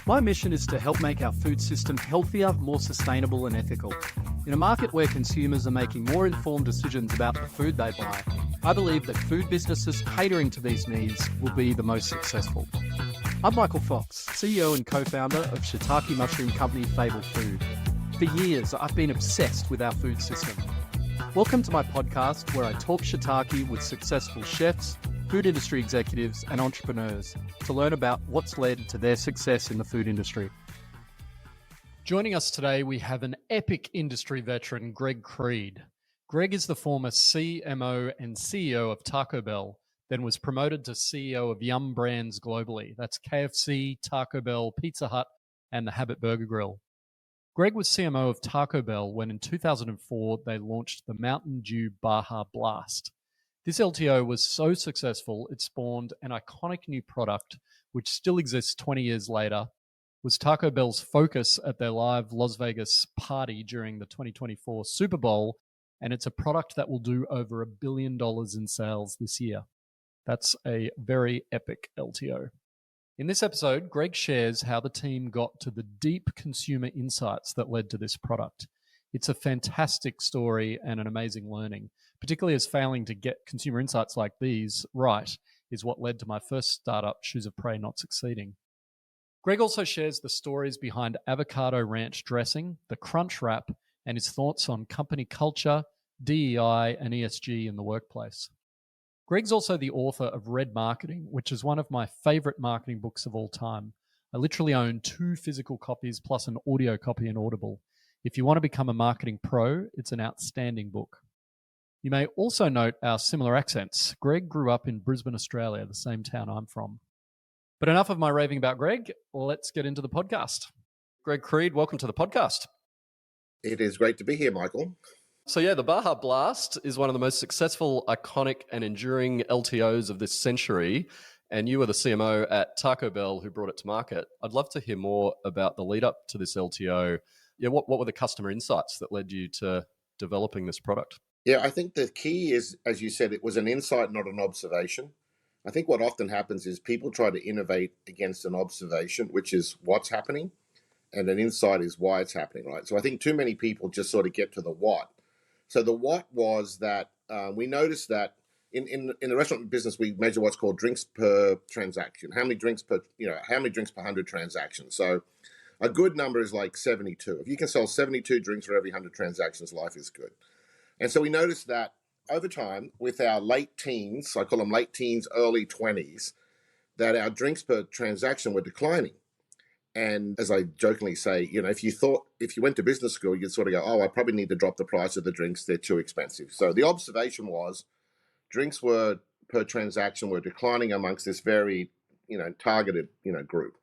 My mission is to help make our food system healthier, more sustainable and ethical. In a market where consumers are making more informed decisions about the food they buy, I believe that food businesses catering to these needs will be the most successful. I'm Michael Fox, CEO and co-founder of shiitake mushroom company Fable Food. For years, I've been obsessed with our food system. Welcome to my podcast where I talk shiitake with successful chefs, food industry executives and entrepreneurs to learn about what's led to their success in the food industry. Joining us today, we have an epic industry veteran, Greg Creed. Greg is the former CMO and CEO of Taco Bell, then was promoted to CEO of Yum Brands globally. That's KFC, Taco Bell, Pizza Hut, and the Habit Burger Grill. Greg was CMO of Taco Bell when in 2004, they launched the Mountain Dew Baja Blast. This LTO was so successful, it spawned an iconic new product, which still exists 20 years later, was Taco Bell's focus at their live Las Vegas party during the 2024 Super Bowl, and it's a product that will do over $1 billion in sales this year. That's a very epic LTO. In this episode, Greg shares how the team got to the deep consumer insights that led to this product. It's a fantastic story and an amazing learning, particularly as failing to get consumer insights like these right is what led to my first startup, Shoes of Prey, not succeeding. Greg also shares the stories behind avocado ranch dressing, the crunch wrap, and his thoughts on company culture, DEI, and ESG in the workplace. Greg's also the author of Red Marketing, which is one of my favorite marketing books of all time. I literally own 2 physical copies plus an audio copy in Audible. If you want to become a marketing pro, it's an outstanding book. You may also note our similar accents. Greg grew up in Brisbane, Australia, the same town I'm from. But enough of my raving about Greg. Let's get into the podcast. Greg Creed, welcome to the podcast. It is great to be here, Michael. So the Baja Blast is one of the most successful, iconic and enduring LTOs of this century. And you were the CMO at Taco Bell who brought it to market. I'd love to hear more about the lead up to this LTO. What were the customer insights that led you to developing this product? Yeah, I think the key is, as you said, it was an insight, not an observation. I think what often happens is people try to innovate against an observation, which is what's happening, and an insight is why it's happening, right? So I think too many people just sort of get to the what. So the what was that we noticed that in the restaurant business, we measure what's called drinks per transaction. How many drinks per 100 transactions? So a good number is like 72. If you can sell 72 drinks for every 100 transactions, life is good. And so we noticed that over time, with our late teens, I call them late teens, early 20s, that our drinks per transaction were declining. And as I jokingly say, if you went to business school, you'd sort of go, oh, I probably need to drop the price of the drinks. They're too expensive. So the observation was drinks per transaction were declining amongst this very, targeted, group.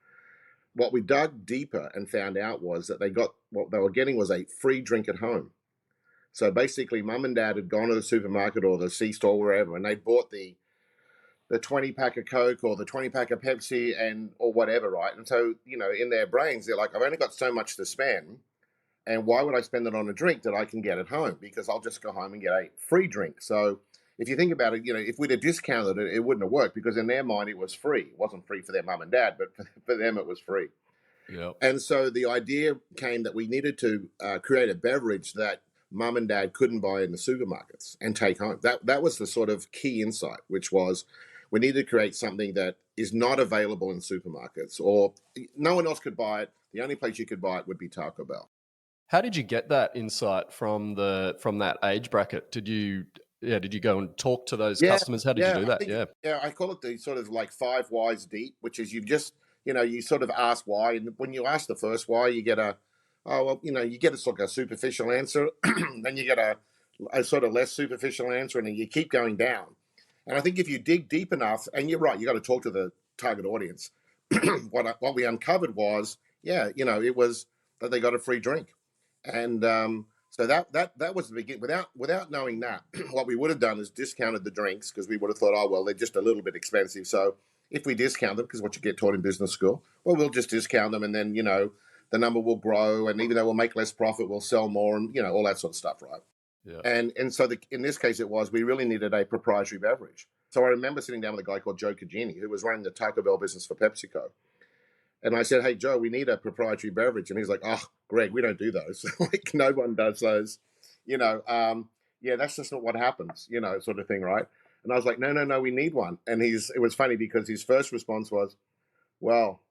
What we dug deeper and found out was that what they were getting was a free drink at home. So basically, mum and dad had gone to the supermarket or the C-store, wherever, and they bought the 20-pack of Coke or the 20-pack of Pepsi or whatever, right? And so, in their brains, they're like, I've only got so much to spend, and why would I spend it on a drink that I can get at home? Because I'll just go home and get a free drink. So if you think about it, if we'd have discounted it, it wouldn't have worked because in their mind, it was free. It wasn't free for their mum and dad, but for them, it was free. Yep. And so the idea came that we needed to create a beverage that mum and dad couldn't buy in the supermarkets and take home. That was the sort of key insight, which was we needed to create something that is not available in supermarkets or no one else could buy it. The only place you could buy it would be Taco Bell. How did you get that insight from that age bracket? Did you go and talk to those customers? How did you do that? Yeah, I call it the sort of like 5 whys deep, which is you sort of ask why. And when you ask the first why, you get you get a sort of a superficial answer. Then you get a sort of less superficial answer, and then you keep going down. And I think if you dig deep enough, and you're right, you got to talk to the target audience. What we uncovered was, it was that they got a free drink. And so that was the beginning. Without knowing that, what we would have done is discounted the drinks because we would have thought, oh, well, they're just a little bit expensive. So if we discount them, because what you get taught in business school, well, we'll just discount them and then, the number will grow. And even though we'll make less profit, we'll sell more and, all that sort of stuff, right? Yeah. And so in this case, we really needed a proprietary beverage. So I remember sitting down with a guy called Joe Cagini, who was running the Taco Bell business for PepsiCo. And I said, "Hey, Joe, we need a proprietary beverage." And he's like, "Oh, Greg, we don't do those. Like, no one does those. You know, yeah, that's just not what happens, sort of thing, right?" And I was like, "No, no, no, we need one." And it was funny because his first response was, "Well,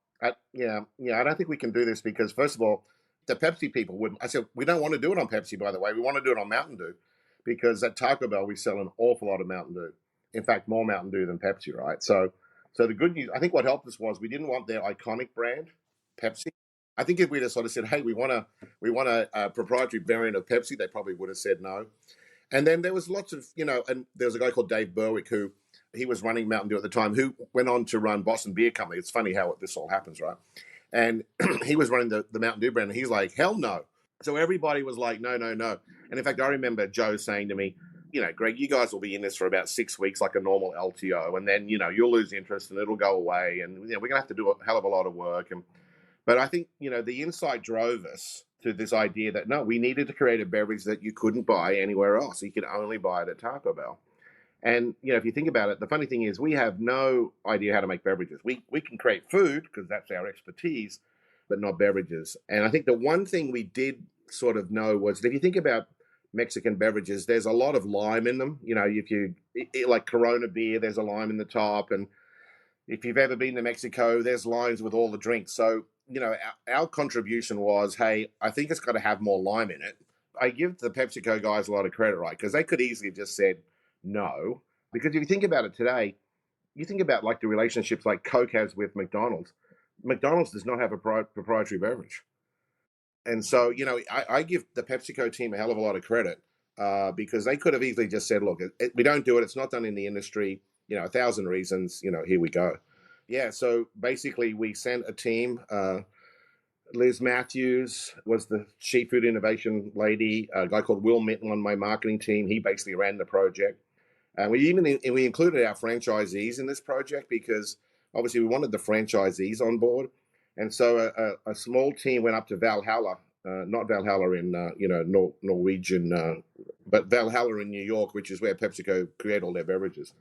yeah, I don't think we can do this because, first of all, the Pepsi people wouldn't." I said, "We don't want to do it on Pepsi, by the way. We want to do it on Mountain Dew because at Taco Bell, we sell an awful lot of Mountain Dew. In fact, more Mountain Dew than Pepsi, right?" So the good news, I think what helped us was we didn't want their iconic brand, Pepsi. I think if we'd have sort of said, "Hey, we want a proprietary variant of Pepsi," they probably would have said no. And then there was lots of, and there was a guy called Dave Berwick who he was running Mountain Dew at the time, who went on to run Boston Beer Company. It's funny how this all happens, right? And he was running the Mountain Dew brand, and he's like, "Hell no." So everybody was like, "No, no, no." And in fact, I remember Joe saying to me, "Greg, you guys will be in this for about 6 weeks, like a normal LTO, and then you'll lose interest and it'll go away, and we're gonna have to do a hell of a lot of work." But I think the insight drove us to this idea that no, we needed to create a beverage that you couldn't buy anywhere else. You could only buy it at Taco Bell. And if you think about it, the funny thing is we have no idea how to make beverages. We can create food because that's our expertise, but not beverages. And I think the one thing we did sort of know was that if you think about Mexican beverages, there's a lot of lime in them. If you like Corona beer, there's a lime in the top, and if you've ever been to Mexico, there's lines with all the drinks. So, our contribution was, hey, I think it's got to have more lime in it. I give the PepsiCo guys a lot of credit, right? Because they could easily have just said no. Because if you think about it today, you think about like the relationships like Coke has with McDonald's. McDonald's does not have a proprietary beverage. And so, I give the PepsiCo team a hell of a lot of credit because they could have easily just said, look, we don't do it. It's not done in the industry. 1,000 reasons, here we go. Yeah, so basically we sent a team. Liz Matthews was the chief food innovation lady. A guy called Will Minton on my marketing team. He basically ran the project. And we included our franchisees in this project because obviously we wanted the franchisees on board. And so a small team went up to Valhalla, not Valhalla in Norwegian, but Valhalla in New York, which is where PepsiCo create all their beverages.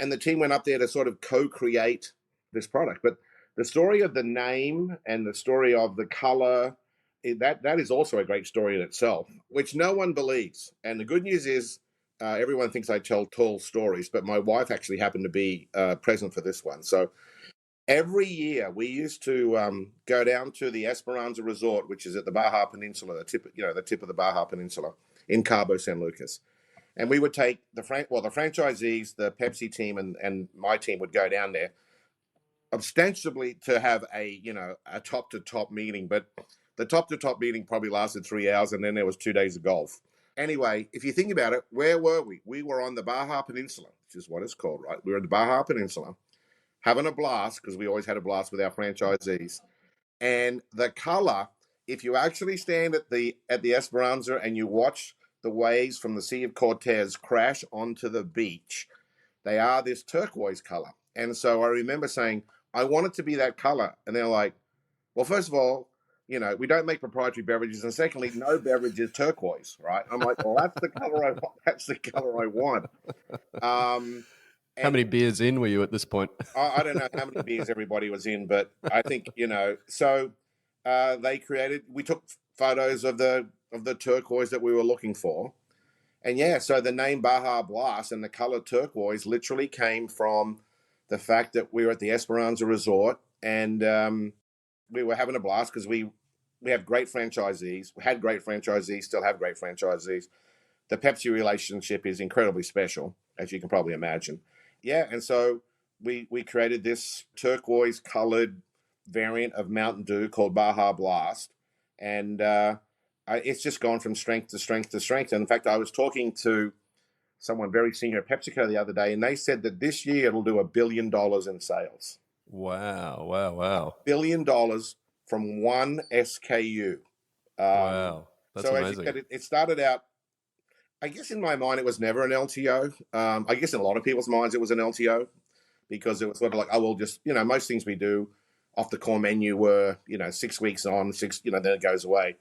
And the team went up there to sort of co-create this product. But the story of the name and the story of the color, that is also a great story in itself, which no one believes. And the good news is everyone thinks I tell tall stories, but my wife actually happened to be present for this one. So every year we used to go down to the Esperanza Resort, which is at the Baja Peninsula, the tip of the Baja Peninsula in Cabo San Lucas. And we would take the franchisees, the Pepsi team, and my team would go down there ostensibly to have a top to top meeting, but the top to top meeting probably lasted 3 hours, and then there was 2 days of golf. Anyway, if you think about it, where were we? We were on the Baja Peninsula, which is what it's called, right? We were on the Baja Peninsula, having a blast because we always had a blast with our franchisees. And the color, if you actually stand at the Esperanza and you watch the waves from the Sea of Cortez crash onto the beach, they are this turquoise color. And so I remember saying, I want it to be that color. And they're like, well, first of all, we don't make proprietary beverages, and secondly, no beverage is turquoise, right? I'm like, well, that's the color I want. That's the color I want. How many beers in were you at this point? I don't know how many beers everybody was in, but I think So we took photos of the turquoise that we were looking for, and yeah, so the name Baja Blast and the color turquoise literally came from the fact that we were at the Esperanza Resort and we were having a blast because we have great franchisees. We had great franchisees, still have great franchisees. The Pepsi relationship is incredibly special, as you can probably imagine. Yeah, and so we created this turquoise colored variant of Mountain Dew called Baja Blast, and it's just gone from strength to strength to strength. And in fact, I was talking to someone very senior at PepsiCo the other day, and they said that this year it'll do $1 billion in sales. Wow. $1 billion from one SKU. Wow. That's amazing. As you said, it started out, I guess in my mind, it was never an LTO. I guess in a lot of people's minds, it was an LTO because it was sort of like, oh, well, just, most things we do off the core menu were, 6 weeks on, then it goes away.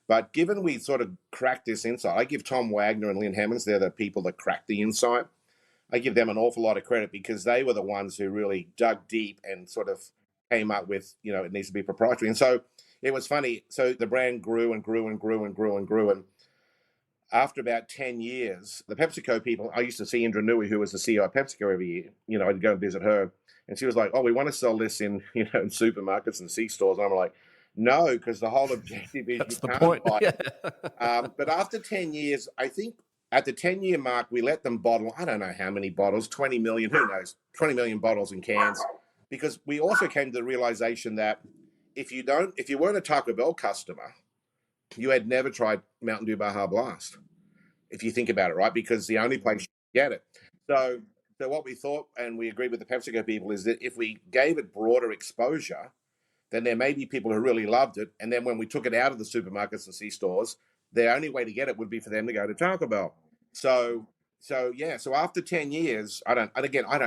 But given we sort of cracked this insight, I give Tom Wagner and Lynn Hemmons, they're the people that cracked the insight. I give them an awful lot of credit because they were the ones who really dug deep and sort of came up with, it needs to be proprietary. And so it was funny. So the brand grew and grew and grew and grew and grew. And after about 10 years, the PepsiCo people, I used to see Indra Nui, who was the CEO of PepsiCo every year. I'd go and visit her. And she was like, oh, we want to sell this in, in supermarkets and C-stores. And I'm like, no, because the whole objective is That's you the can't point. buy Yeah. it. But after 10 years, I think at the 10-year mark, we let them bottle, I don't know how many bottles, 20 million, who knows, 20 million bottles and cans. Because we also came to the realization that if you weren't a Taco Bell customer, you had never tried Mountain Dew Baja Blast, if you think about it, right? Because the only place you get it. So what we thought, and we agreed with the PepsiCo people, is that if we gave it broader exposure, then there may be people who really loved it. And then when we took it out of the supermarkets and C-stores, the only way to get it would be for them to go to Taco Bell. So after 10 years, I don't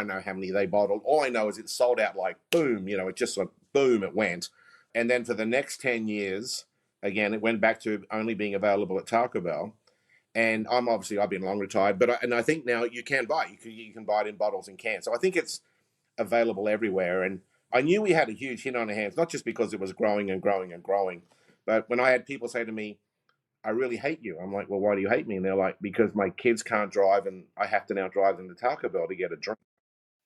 know how many they bottled. All I know is it sold out like boom, it just like boom, it went. And then for the next 10 years, again, it went back to only being available at Taco Bell. And I've been long retired, but I think now you can buy it. You can buy it in bottles and cans. So I think it's available everywhere. And I knew we had a huge hit on our hands, not just because it was growing and growing and growing, but when I had people say to me, I really hate you. I'm like, well, why do you hate me? And they're like, because my kids can't drive and I have to now drive them to Taco Bell to get a drink.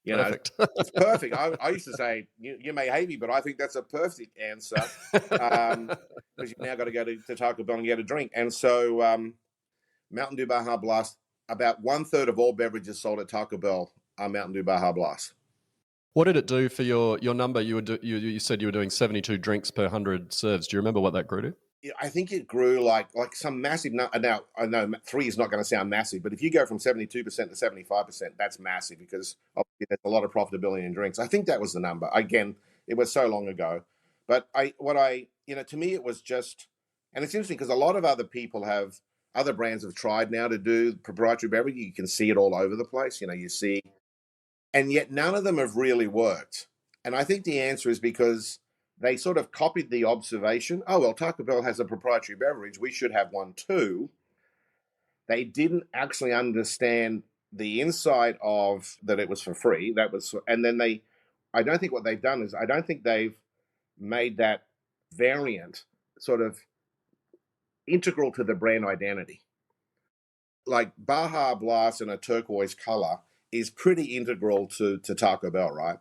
Perfect. It's perfect. I used to say, you may hate me, but I think that's a perfect answer, because you've now got to go to Taco Bell and get a drink. And so Mountain Dew Baja Blast, about 1/3 of all beverages sold at Taco Bell are Mountain Dew Baja Blast. What did it do for your number? You said you were doing 72 drinks per 100 serves. Do you remember what that grew to? I think it grew like some massive. Now I know 3 is not going to sound massive, but if you go from 72% to 75%, that's massive because obviously there's a lot of profitability in drinks. I think that was the number. Again, it was so long ago, but to me it was just, and it's interesting because a lot of other brands have tried now to do proprietary beverage. You can see it all over the place. You see, and yet none of them have really worked. And I think the answer is because they sort of copied the observation, oh, well, Taco Bell has a proprietary beverage, we should have one too. They didn't actually understand the insight of that it was for free. And then I don't think what they've done is, I don't think they've made that variant sort of integral to the brand identity. Like Baja Blast in a turquoise color is pretty integral to Taco Bell, right?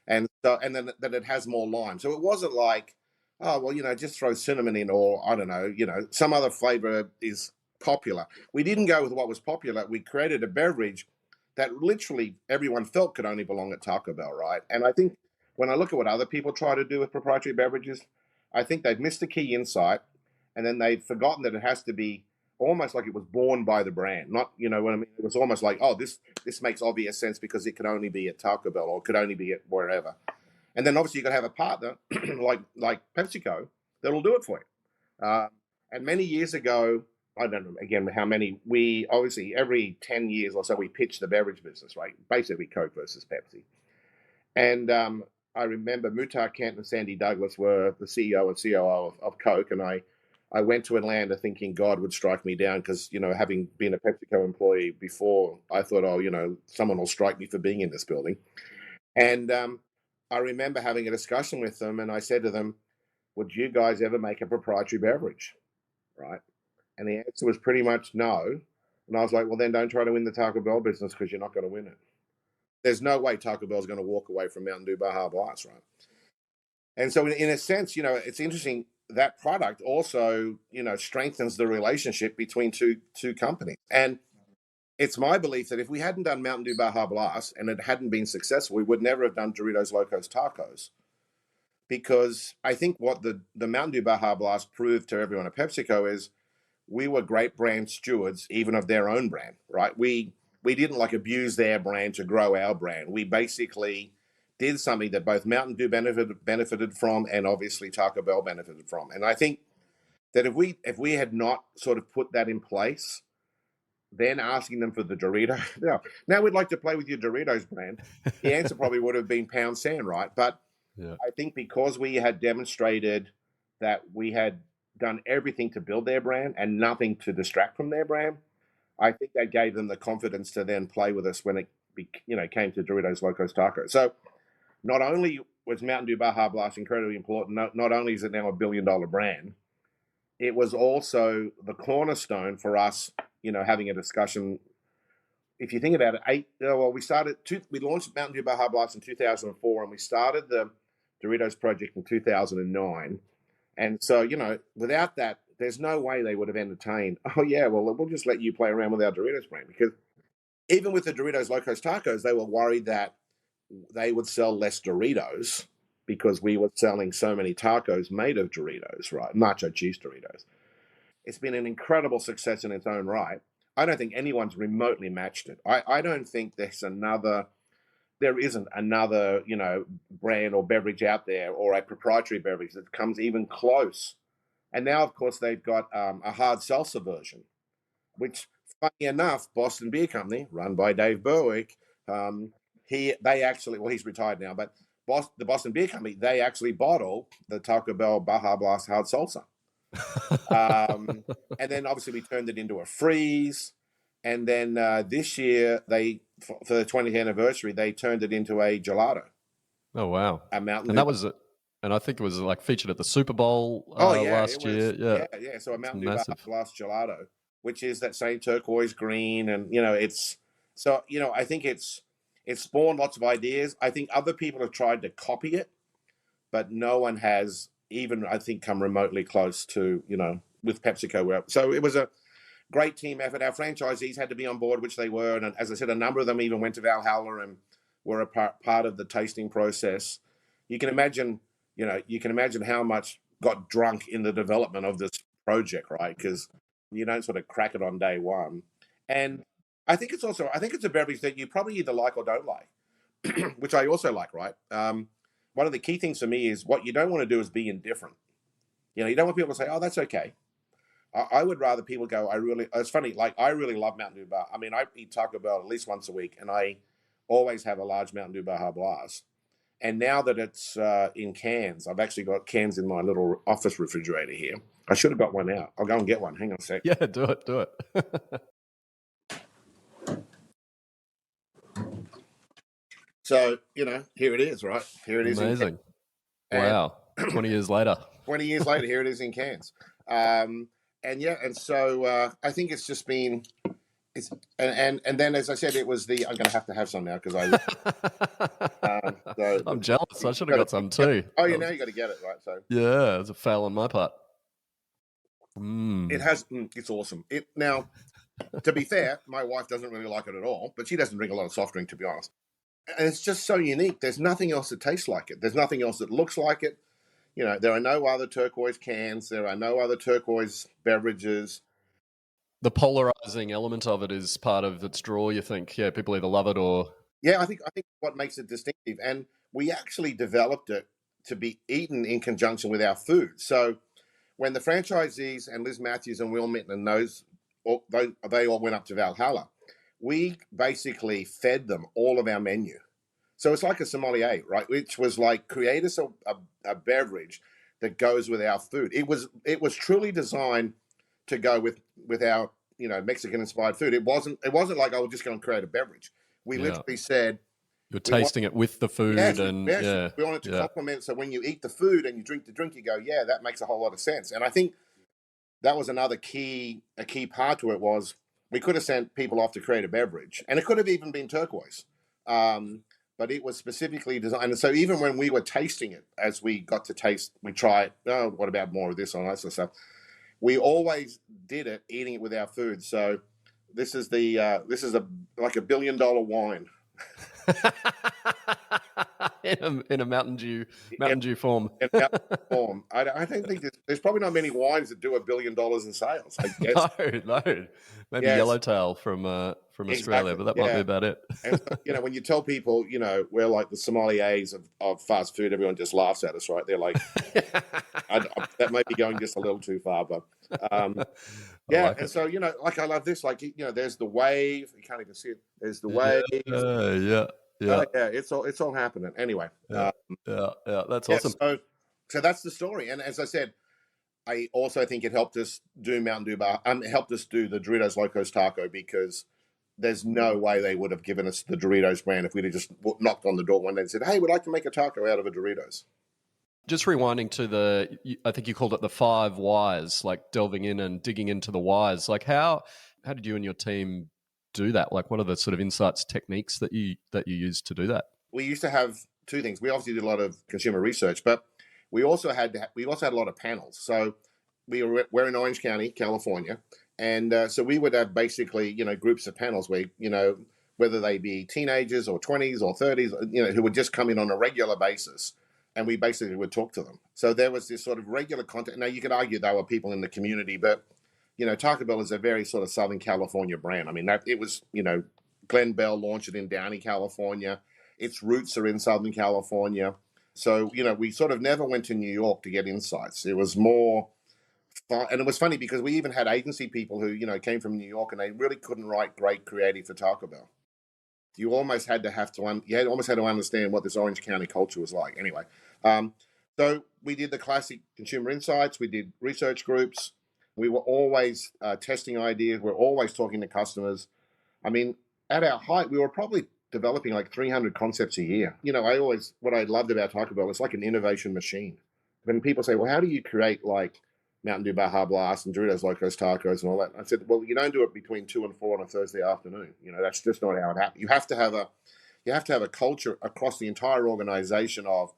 And then it has more lime. So it wasn't like, oh, well, just throw cinnamon in, or I don't know, some other flavor is popular. We didn't go with what was popular. We created a beverage that literally everyone felt could only belong at Taco Bell, right? And I think when I look at what other people try to do with proprietary beverages, I think they've missed a key insight, and then they've forgotten that it has to be almost like it was born by the brand. Not, what I mean? It was almost like, oh, this makes obvious sense because it could only be at Taco Bell or could only be at wherever. And then obviously you got to have a partner like PepsiCo that'll do it for you. And many years ago, I don't know again how many. We obviously every 10 years or so we pitch the beverage business, right? Basically Coke versus Pepsi. And I remember Muhtar Kent and Sandy Douglas were the CEO and COO of Coke, and I went to Atlanta thinking God would strike me down because, having been a PepsiCo employee before, I thought, oh, someone will strike me for being in this building. And I remember having a discussion with them, and I said to them, would you guys ever make a proprietary beverage, right? And the answer was pretty much no. And I was like, well, then don't try to win the Taco Bell business because you're not going to win it. There's no way Taco Bell is going to walk away from Mountain Dew Baja Blast, right? And so in a sense, it's interesting, that product also, strengthens the relationship between two companies. And it's my belief that if we hadn't done Mountain Dew Baja Blast and it hadn't been successful, we would never have done Doritos Locos Tacos. Because I think what the Mountain Dew Baja Blast proved to everyone at PepsiCo is we were great brand stewards, even of their own brand, right? We didn't abuse their brand to grow our brand. We basically did something that both Mountain Dew benefited from and obviously Taco Bell benefited from. And I think that if we had not sort of put that in place, then asking them for the Dorito, now we'd like to play with your Doritos brand, the answer probably would have been pound sand, right? But yeah. I think because we had demonstrated that we had done everything to build their brand and nothing to distract from their brand, I think that gave them the confidence to then play with us when it came to Doritos Locos Tacos. So not only was Mountain Dew Baja Blast incredibly important. Not only is it now a $1 billion brand, it was also the cornerstone for us, having a discussion. If you think about it, we launched Mountain Dew Baja Blast in 2004, and we started the Doritos project in 2009. And so, without that, there's no way they would have entertained, oh, yeah, well, we'll just let you play around with our Doritos brand. Because even with the Doritos Locos Tacos, they were worried that they would sell less Doritos because we were selling so many tacos made of Doritos, right? Nacho cheese Doritos. It's been an incredible success in its own right. I don't think anyone's remotely matched it. I don't think there isn't another, brand or beverage out there, or a proprietary beverage that comes even close. And now, of course, they've got a hard seltzer version, which, funny enough, Boston Beer Company, run by Dave Berwick, he's retired now, but the Boston Beer Company, they actually bottle the Taco Bell Baja Blast hard seltzer. And then obviously we turned it into a freeze. And then this year, for the 20th anniversary, they turned it into a gelato. Oh, wow. A Mountain And that was it. And I think it was like featured at the Super Bowl last year. Yeah. So a Mountain Dew Baja Blast gelato, which is that same turquoise green. And, I think it's spawned lots of ideas. I think other people have tried to copy it, but no one has even, I think, come remotely close to, with PepsiCo. So it was a great team effort. Our franchisees had to be on board, which they were. And as I said, a number of them even went to Valhalla and were a part of the tasting process. You can imagine how much got drunk in the development of this project, right? Because you don't sort of crack it on day one. And I think it's a beverage that you probably either like or don't like, which I also like, right? One of the key things for me is what you don't want to do is be indifferent. You don't want people to say, oh, that's okay. I would rather people go, it's funny, like I really love Mountain Dew Bar. I mean, I eat Taco Bell at least once a week, and I always have a large Mountain Dew Baja Blast. And now that it's in cans, I've actually got cans in my little office refrigerator here. I should have got one out. I'll go and get one. Hang on a sec. Yeah, do it. So, here it is, right? Here it is. Amazing. Wow. 20 years later. 20 years later, here it is in cans. And so I think it's just been, and then as I said, it was I'm going to have some now because I'm jealous. I should have got some too. Oh, now you got to get it, right? So yeah, it's a fail on my part. It's awesome. Now, to be fair, my wife doesn't really like it at all, but she doesn't drink a lot of soft drink, to be honest. And it's just so unique. There's nothing else that tastes like it. There's nothing else that looks like it. There are no other turquoise cans. There are no other turquoise beverages. The polarizing element of it is part of its draw, you think? Yeah, people either love it or... Yeah, I think what makes it distinctive. And we actually developed it to be eaten in conjunction with our food. So when the franchisees and Liz Matthews and Will Mitten they all went up to Valhalla, we basically fed them all of our menu. So it's like a sommelier, right? Which was like, create us a beverage that goes with our food. It was truly designed to go with our Mexican-inspired food. It wasn't like, I was just going to create a beverage. We literally said... You're tasting it with the food. We wanted to complement. So when you eat the food and you drink the drink, you go, yeah, that makes a whole lot of sense. And I think that was a key part to it was we could have sent people off to create a beverage. And it could have even been turquoise. But it was specifically designed. And so even when we were tasting it, as we got to taste, we tried, what about more of this and that sort of stuff. We always did it, eating it with our food. So this is like $1 billion wine. in a Mountain Dew form. In Mountain Dew form. I don't think there's probably not many wines that do $1 billion in sales, I guess. No. Maybe Yellowtail from Australia, but that might be about it. And so, when you tell people, we're like the sommeliers of fast food, everyone just laughs at us, right? They're like, that may be going just a little too far, but and so, I love this, there's the wave. You can't even see it. There's the wave. Yeah. It's all happening. Anyway. That's awesome. So that's the story. And as I said, I also think it helped us do Mountain Dew Bar. Helped us do the Doritos Locos Taco because there's no way they would have given us the Doritos brand if we'd have just knocked on the door one day and said, "Hey, we'd like to make a taco out of a Doritos." Just rewinding to I think you called it the 5 whys, like delving in and digging into the whys. Like how did you and your team do that? Like what are the sort of insights, techniques that you use to do that? We used to have two things. We obviously did a lot of consumer research, but we also had a lot of panels. So we're in Orange County, California, and so we would have basically groups of panels where whether they be teenagers or 20s or 30s, who would just come in on a regular basis, and we basically would talk to them. So there was this sort of regular content. Now you could argue there were people in the community, but Taco Bell is a very sort of Southern California brand. I mean, that it was, Glenn Bell launched it in Downey, California. Its roots are in Southern California. So, we sort of never went to New York to get insights. It was more fun. And it was funny because we even had agency people who, came from New York and they really couldn't write great creative for Taco Bell. You almost had to understand what this Orange County culture was like. Anyway, so we did the classic consumer insights. We did research groups. We were always testing ideas. We're always talking to customers. I mean, at our height, we were probably developing like 300 concepts a year. What I loved about Taco Bell, it's like an innovation machine. When people say, well, how do you create like Mountain Dew Baja Blast and Doritos Locos Tacos and all that? I said, well, you don't do it between 2 and 4 on a Thursday afternoon. That's just not how it happens. You have to have a culture across the entire organization of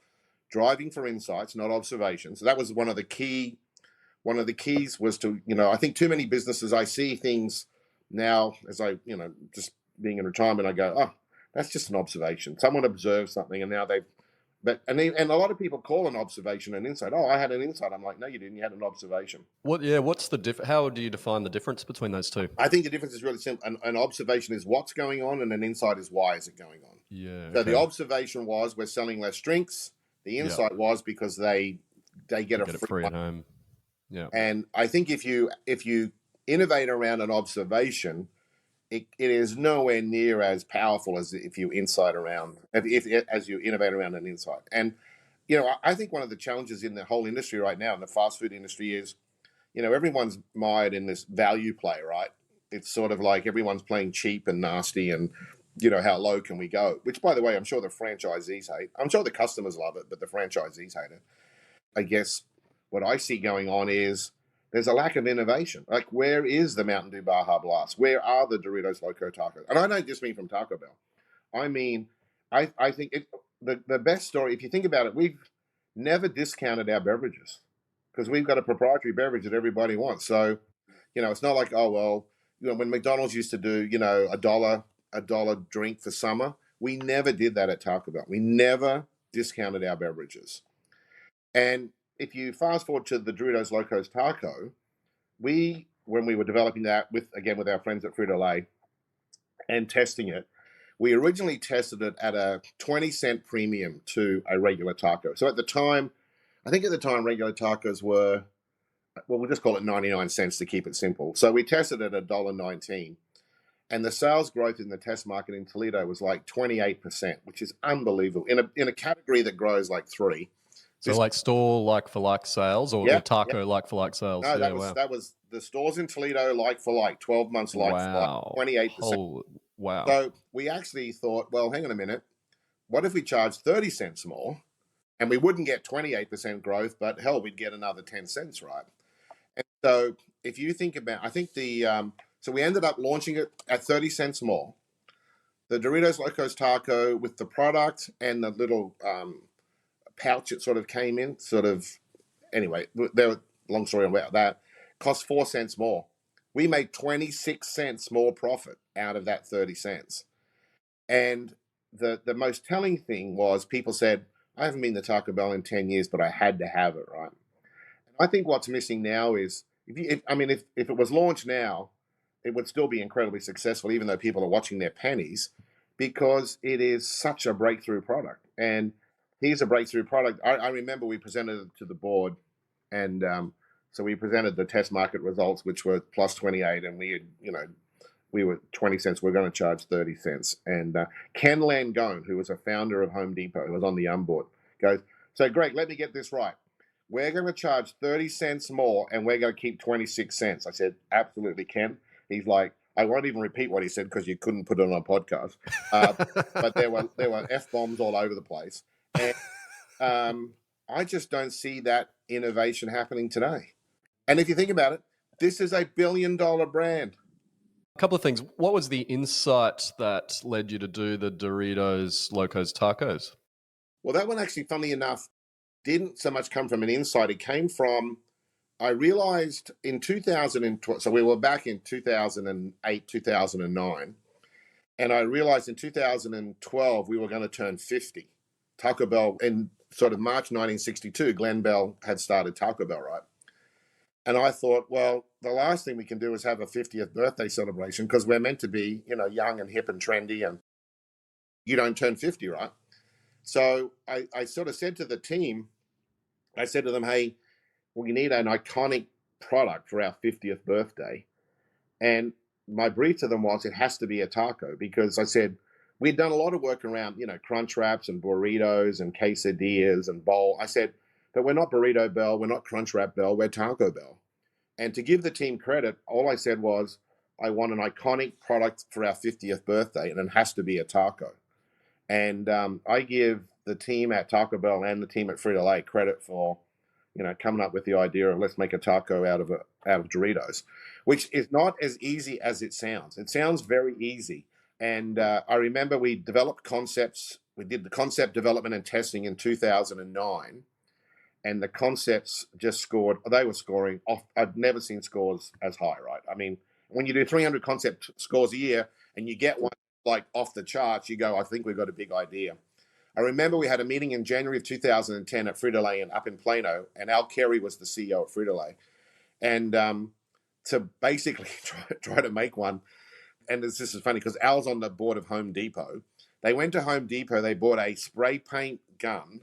driving for insights, not observations. So that was one of the keys was to, I think too many businesses, I see things now as I, just being in retirement, I go, oh, that's just an observation. Someone observed something and now and a lot of people call an observation an insight. Oh, I had an insight. I'm like, no, you didn't. You had an observation. What's the how do you define the difference between those two? I think the difference is really simple. An observation is what's going on and an insight is why is it going on. Yeah. So the observation was we're selling less drinks. The insight was because they get a free at home. Yeah. And I think if you innovate around an observation, it is nowhere near as powerful as if you innovate around an insight. And I think one of the challenges in the whole industry right now, in the fast food industry, is everyone's mired in this value play, right? It's sort of like everyone's playing cheap and nasty, and how low can we go? Which, by the way, I'm sure the franchisees hate. I'm sure the customers love it, but the franchisees hate it. I guess what I see going on is there's a lack of innovation. Like, where is the Mountain Dew Baja Blast? Where are the Doritos Loco Tacos? And I don't just mean from Taco Bell. I mean, I think the best story, if you think about it, we've never discounted our beverages because we've got a proprietary beverage that everybody wants. So, it's not like, oh, well, when McDonald's used to do, a dollar drink for summer, we never did that at Taco Bell. We never discounted our beverages. And if you fast forward to the Doritos Locos Taco, when we were developing that with our friends at Frito-Lay and testing it, we originally tested it at a 20-cent premium to a regular taco. So at the time, regular tacos were, well, we'll just call it 99 cents to keep it simple. So we tested it at $1.19. And the sales growth in the test market in Toledo was like 28%, which is unbelievable in a category that grows like 3%. So like store like-for-like sales or taco like-for-like sales? No, that was the stores in Toledo like-for-like, 12 months like-for-like, 28%. Wow. So we actually thought, well, hang on a minute. What if we charged 30 cents more? And we wouldn't get 28% growth, but hell, we'd get another 10 cents, right? And so if you think about, I think so we ended up launching it at 30 cents more. The Doritos Locos Taco with the product and the little pouch it sort of came in, anyway, long story about that, cost 4 cents more. We made 26 cents more profit out of that 30 cents. And the most telling thing was people said, I haven't been to Taco Bell in 10 years, but I had to have it, right? And I think what's missing now is, if it was launched now, it would still be incredibly successful, even though people are watching their pennies, because it is such a breakthrough product. And here's a breakthrough product. I remember we presented it to the board, and so we presented the test market results, which were plus 28, and we were 20 cents. We're going to charge 30 cents. And Ken Langone, who was a founder of Home Depot, who was on the board, goes, so Greg, let me get this right. We're going to charge 30 cents more, and we're going to keep 26 cents. I said, absolutely, Ken. He's like, I won't even repeat what he said because you couldn't put it on a podcast. But there were F-bombs all over the place. And I just don't see that innovation happening today. And if you think about it, this is a billion-dollar brand. A couple of things. What was the insight that led you to do the Doritos Locos Tacos? Well, that one actually, funnily enough, didn't so much come from an insight. It came from, I realized in 2012, so we were back in 2008, 2009, and I realized in 2012 we were going to turn 50. Taco Bell, in sort of March 1962, Glenn Bell had started Taco Bell, right? And I thought, well, the last thing we can do is have a 50th birthday celebration because we're meant to be, young and hip and trendy, and you don't turn 50, right? So I sort of said to the team, I said to them, hey, we need an iconic product for our 50th birthday. And my brief to them was it has to be a taco because I said we'd done a lot of work around, crunch wraps and burritos and quesadillas and bowl. I said, but we're not Burrito Bell, we're not Crunch Wrap Bell, we're Taco Bell. And to give the team credit, all I said was, I want an iconic product for our 50th birthday, and it has to be a taco. And I give the team at Taco Bell and the team at Frito-Lay credit for, coming up with the idea of let's make a taco out of Doritos, which is not as easy as it sounds. It sounds very easy. And I remember we developed concepts. We did the concept development and testing in 2009. And the concepts just scored. They were scoring off. I've never seen scores as high, right? I mean, when you do 300 concept scores a year and you get one like off the charts, you go, I think we've got a big idea. I remember we had a meeting in January of 2010 at Frito-Lay and up in Plano, and Al Carey was the CEO of Frito-Lay. And to basically try to make one, and this is funny because Al's on the board of Home Depot. They went to Home Depot, they bought a spray paint gun,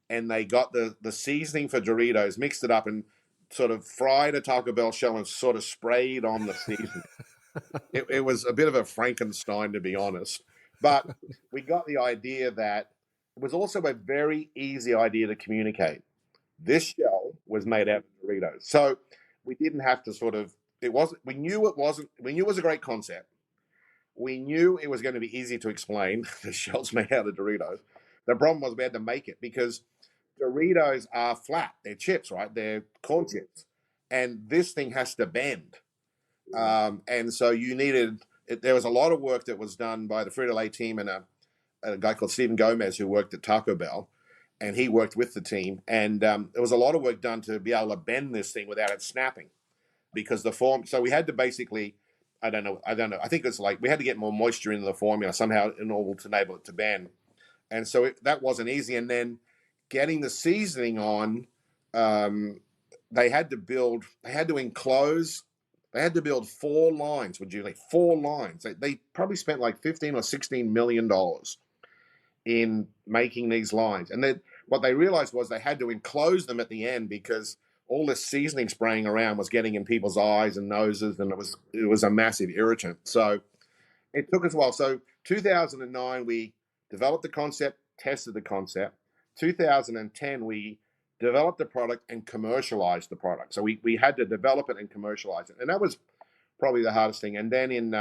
and they got the seasoning for Doritos, mixed it up, and sort of fried a Taco Bell shell and sort of sprayed on the seasoning. It was a bit of a Frankenstein, to be honest. But we got the idea that it was also a very easy idea to communicate. This shell was made out of Doritos. So we didn't have to we knew it was a great concept. We knew it was going to be easy to explain. The shell's made out of Doritos. The problem was we had to make it because Doritos are flat. They're chips, right? They're corn chips. And this thing has to bend. And so there was a lot of work that was done by the Frito-Lay team and a guy called Stephen Gomez who worked at Taco Bell. And he worked with the team. And there was a lot of work done to be able to bend this thing without it snapping. Because so we had to basically, I don't know. I think it's like we had to get more moisture into the formula somehow in order to enable it to bend. And so that wasn't easy. And then getting the seasoning on, they had to build 4 lines, like 4 lines. They probably spent like $15 or $16 million in making these lines. And then what they realized was they had to enclose them at the end because all this seasoning spraying around was getting in people's eyes and noses, and it was a massive irritant. So it took us a while. So 2009, we developed the concept, tested the concept. 2010, we developed the product and commercialized the product. So we had to develop it and commercialize it. And that was probably the hardest thing. And then in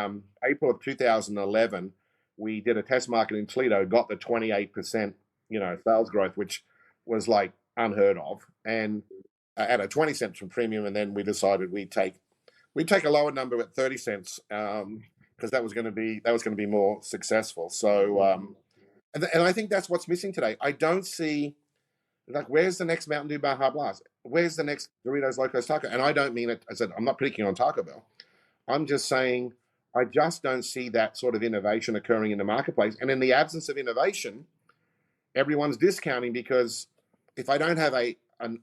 April of 2011, we did a test market in Toledo, got the 28%, sales growth, which was like unheard of. And at a 20 cents from premium. And then we decided we'd take a lower number at 30 cents because that was going to be more successful. So, and I think that's what's missing today. I don't see, like, where's the next Mountain Dew Baja Blast? Where's the next Doritos Locos Taco? And I don't mean it, I said, I'm not picking on Taco Bell. I'm just saying, I just don't see that sort of innovation occurring in the marketplace. And in the absence of innovation, everyone's discounting because if I don't have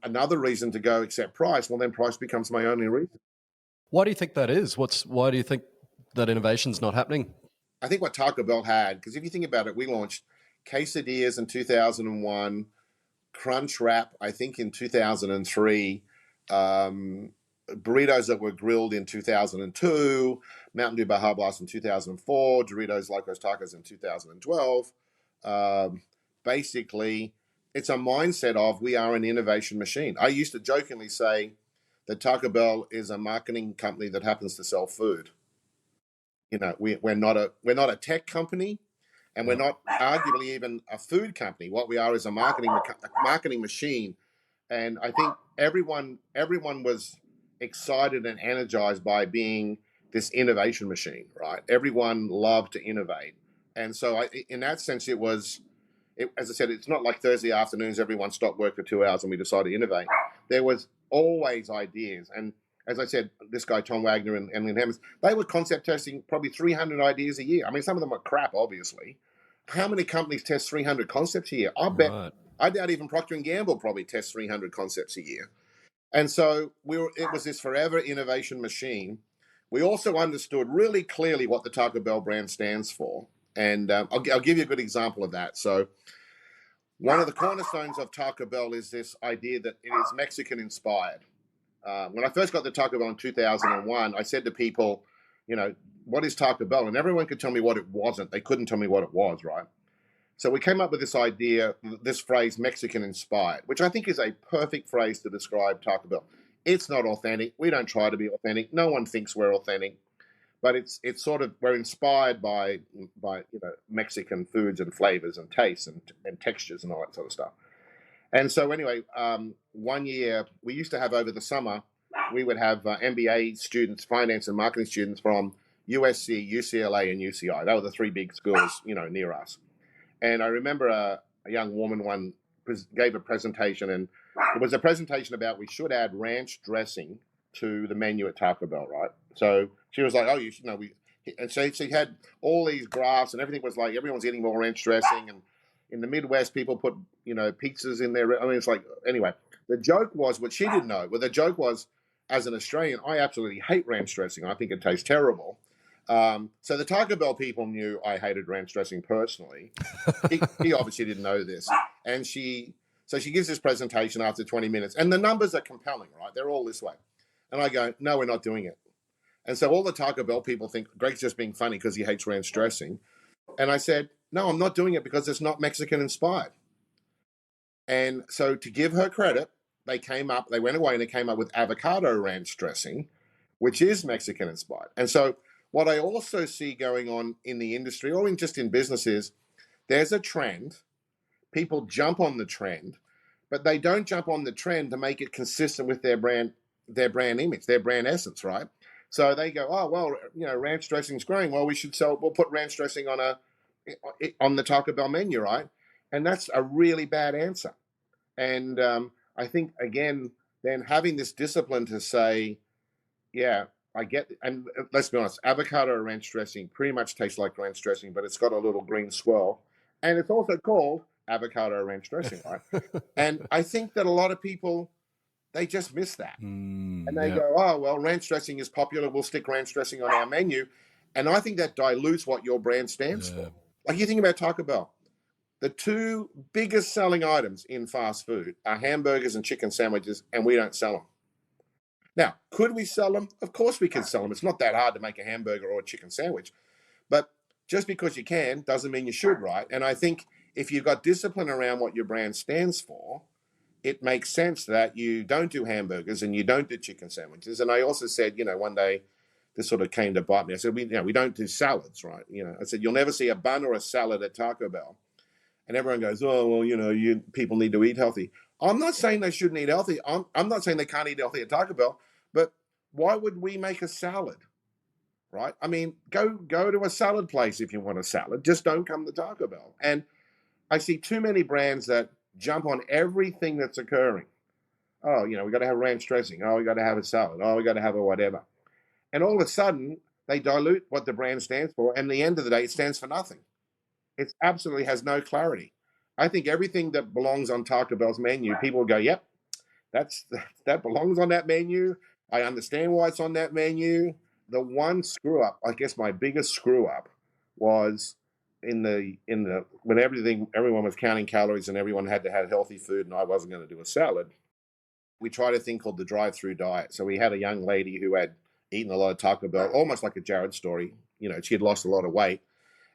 another reason to go except price, well, then price becomes my only reason. Why do you think that is? Why do you think that innovation's not happening? I think what Taco Bell had, because if you think about it, we launched quesadillas in 2001, Crunch Wrap, I think in 2003, burritos that were grilled in 2002, Mountain Dew Baja Blast in 2004, Doritos Locos Tacos in 2012. Basically, it's a mindset of we are an innovation machine. I used to jokingly say that Taco Bell is a marketing company that happens to sell food. we're not a tech company, and we're not arguably even a food company. What we are is a marketing machine. And I think everyone was excited and energized by being this innovation machine, right? Everyone loved to innovate, and so in that sense, as I said, it's not like Thursday afternoons everyone stopped work for 2 hours and we decided to innovate. There was always ideas, and as I said, this guy Tom Wagner and Lynn Hemmers, they were concept testing probably 300 ideas a year. I mean, some of them are crap, obviously. How many companies test 300 concepts a year? I doubt even Procter and Gamble probably tests 300 concepts a year. And so it was this forever innovation machine. We also understood really clearly what the Taco Bell brand stands for. And I'll give you a good example of that. So one of the cornerstones of Taco Bell is this idea that it is Mexican inspired. When I first got the Taco Bell in 2001, I said to people, what is Taco Bell? And everyone could tell me what it wasn't. They couldn't tell me what it was, right? So we came up with this idea, this phrase, Mexican inspired, which I think is a perfect phrase to describe Taco Bell. It's not authentic. We don't try to be authentic. No one thinks we're authentic, but it's sort of, we're inspired by Mexican foods and flavors and tastes and textures and all that sort of stuff. And so anyway, one year we used to have over the summer, we would have MBA students, finance and marketing students from USC, UCLA, and UCI. They were the three big schools, near us. And I remember a young woman gave a presentation, and it was a presentation about we should add ranch dressing to the menu at Taco Bell, right? So she was like, and so she had all these graphs, and everything was like everyone's eating more ranch dressing, and in the Midwest, people put pizzas in there. I mean, it's like, anyway. The joke was, what she didn't know, the joke was, as an Australian, I absolutely hate ranch dressing. I think it tastes terrible. So the Taco Bell people knew I hated ranch dressing personally. He obviously didn't know this. And she gives this presentation after 20 minutes, and the numbers are compelling, right? They're all this way. And I go, no, we're not doing it. And so all the Taco Bell people think Greg's just being funny because he hates ranch dressing. And I said, no, I'm not doing it because it's not Mexican inspired. And so to give her credit, they went away and they came up with avocado ranch dressing, which is Mexican inspired. And so what I also see going on in the industry or just in business is there's a trend. People jump on the trend, but they don't jump on the trend to make it consistent with their brand image, their brand essence, right? So they go, oh, well, ranch dressing's growing. Well, we'll put ranch dressing on the Taco Bell menu, right? And that's a really bad answer. And I think, again, then having this discipline to say, yeah, I get, and let's be honest, avocado ranch dressing pretty much tastes like ranch dressing, but it's got a little green swirl. And it's also called avocado ranch dressing, right? And I think that a lot of people, they just miss that. And they go, oh, well, ranch dressing is popular. We'll stick ranch dressing on our menu. And I think that dilutes what your brand stands for. Like you think about Taco Bell. The two biggest selling items in fast food are hamburgers and chicken sandwiches, and we don't sell them. Now, could we sell them? Of course we can sell them. It's not that hard to make a hamburger or a chicken sandwich. But just because you can doesn't mean you should, right? And I think if you've got discipline around what your brand stands for, it makes sense that you don't do hamburgers and you don't do chicken sandwiches. And I also said, one day, this sort of came to bite me. I said, we don't do salads, right? I said, you'll never see a bun or a salad at Taco Bell. And everyone goes, oh, well, people need to eat healthy. I'm not saying they shouldn't eat healthy. I'm not saying they can't eat healthy at Taco Bell. But why would we make a salad, right? I mean, go to a salad place if you want a salad. Just don't come to Taco Bell. And I see too many brands that jump on everything that's occurring. Oh, we got to have ranch dressing. Oh, we got to have a salad. Oh, we got to have a whatever. And all of a sudden, they dilute what the brand stands for. And at the end of the day, it stands for nothing. It absolutely has no clarity. I think everything that belongs on Taco Bell's menu, people go, yep, that belongs on that menu. I understand why it's on that menu. The one screw up, I guess my biggest screw up was when everyone was counting calories and everyone had to have healthy food and I wasn't going to do a salad. We tried a thing called the drive-through diet. So we had a young lady who had eaten a lot of Taco Bell, almost like a Jared story. She had lost a lot of weight.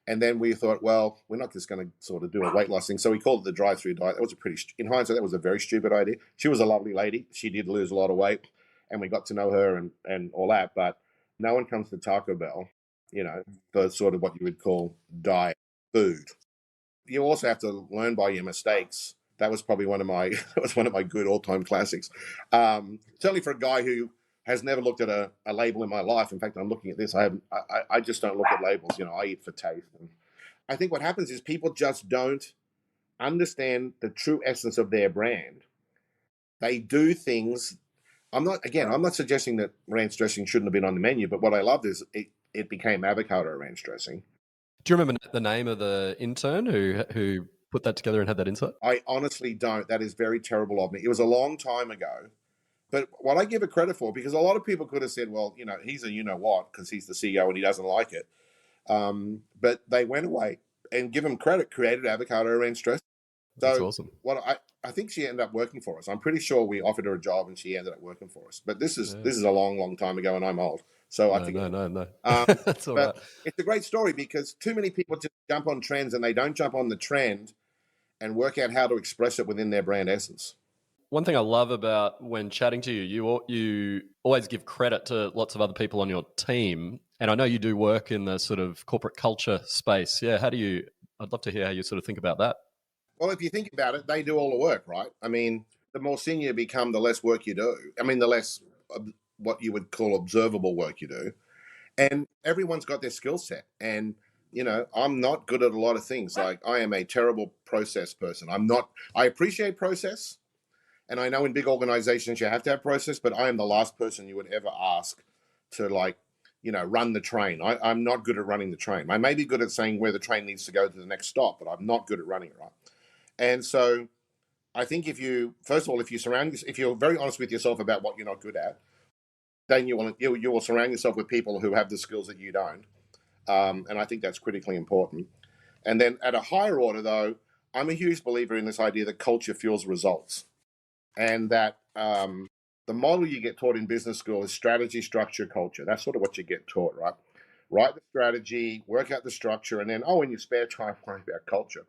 And then we thought, well, we're not just going to sort of do a weight loss thing. So we called it the drive-through diet. It was in hindsight, that was a very stupid idea. She was a lovely lady. She did lose a lot of weight and we got to know her and all that. But no one comes to Taco Bell for sort of what you would call diet food. You also have to learn by your mistakes. That was probably one of my that was one of my good all-time classics. Certainly for a guy who has never looked at a label in my life. In fact, I'm looking at this. I just don't look at labels. I eat for taste. And I think what happens is people just don't understand the true essence of their brand. They do things. I'm not suggesting that ranch dressing shouldn't have been on the menu, but what I loved is it became avocado ranch dressing. Do you remember the name of the intern who put that together and had that insight? I honestly don't. That is very terrible of me. It was a long time ago. But what I give it credit for, because a lot of people could have said, well, he's a what, because he's the CEO and he doesn't like it. But they went away and give him credit, created avocado ranch dressing. That's awesome. What I think she ended up working for us. I'm pretty sure we offered her a job and she ended up working for us. But this is a long, long time ago, and I'm old, so I think no. That's all but right. it's a great story because too many people just jump on trends and they don't jump on the trend and work out how to express it within their brand essence. One thing I love about when chatting to you, you always give credit to lots of other people on your team, and I know you do work in the sort of corporate culture space. Yeah, I'd love to hear how you sort of think about that. Well, if you think about it, they do all the work, right? I mean, the more senior you become, the less work you do. I mean, the less what you would call observable work you do. And everyone's got their skill set. And, I'm not good at a lot of things. Like, I am a terrible process person. I appreciate process. And I know in big organizations you have to have process, but I am the last person you would ever ask to, run the train. I'm not good at running the train. I may be good at saying where the train needs to go to the next stop, but I'm not good at running it, right? And so I think if you're very honest with yourself about what you're not good at, then you will surround yourself with people who have the skills that you don't. And I think that's critically important. And then at a higher order, though, I'm a huge believer in this idea that culture fuels results. And that the model you get taught in business school is strategy, structure, culture. That's sort of what you get taught, right? Write the strategy, work out the structure, and then, in your spare time, worry about culture.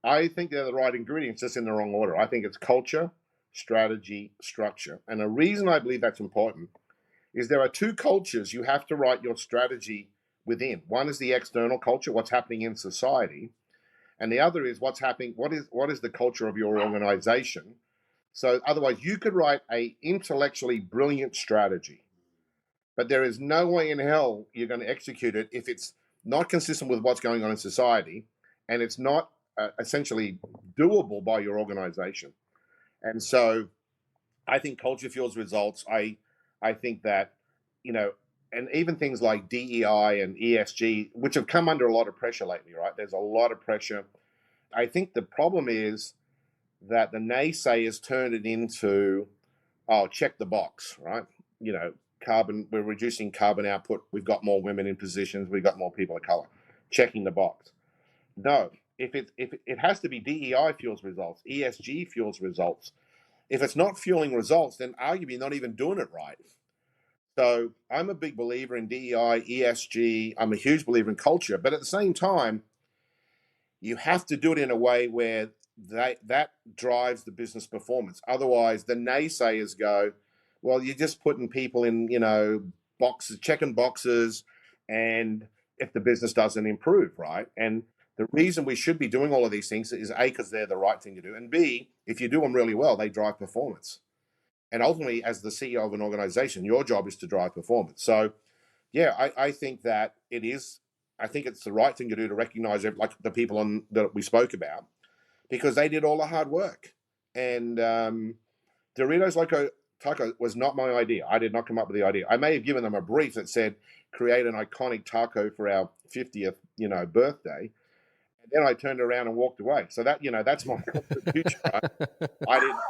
I think they're the right ingredients, just in the wrong order. I think it's culture, strategy, structure. And the reason I believe that's important is there are two cultures you have to write your strategy within. One is the external culture, what's happening in society, and the other is what is the culture of your organization. So otherwise you could write a intellectually brilliant strategy, but there is no way in hell you're going to execute it if it's not consistent with what's going on in society and it's not essentially doable by your organization. And so I think culture fuels results. I think that, and even things like DEI and ESG, which have come under a lot of pressure lately, right? There's a lot of pressure. I think the problem is that the naysayers turned it into, check the box, right? We're reducing carbon output. We've got more women in positions. We've got more people of color. Checking the box. No, if it has to be DEI fuels results, ESG fuels results. If it's not fueling results, then arguably not even doing it right. So I'm a big believer in DEI, ESG. I'm a huge believer in culture, but at the same time, you have to do it in a way where that drives the business performance. Otherwise, the naysayers go, well, you're just putting people in, boxes, checking boxes, and if the business doesn't improve, right? And the reason we should be doing all of these things is A, because they're the right thing to do, and B, if you do them really well, they drive performance. And ultimately, as the CEO of an organization, your job is to drive performance. So, yeah, I think that it is. I think it's the right thing to do to recognize like the people that we spoke about, because they did all the hard work. And Doritos Loco Taco was not my idea. I did not come up with the idea. I may have given them a brief that said, create an iconic taco for our 50th, birthday. And then I turned around and walked away. So that, that's my contribution, right?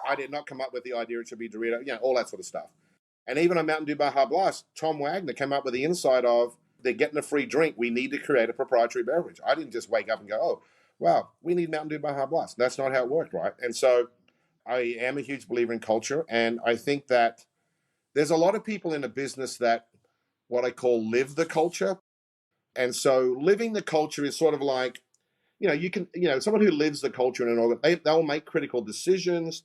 I did not come up with the idea it should be Dorito, all that sort of stuff. And even on Mountain Dew Baja Blast, Tom Wagner came up with the insight of, they're getting a free drink. We need to create a proprietary beverage. I didn't just wake up and go, oh, wow, we need Mountain Dew Baja Blast. That's not how it worked, right? And so I am a huge believer in culture. And I think that there's a lot of people in a business that what I call live the culture. And so living the culture is sort of like, someone who lives the culture in an organ, they'll make critical decisions.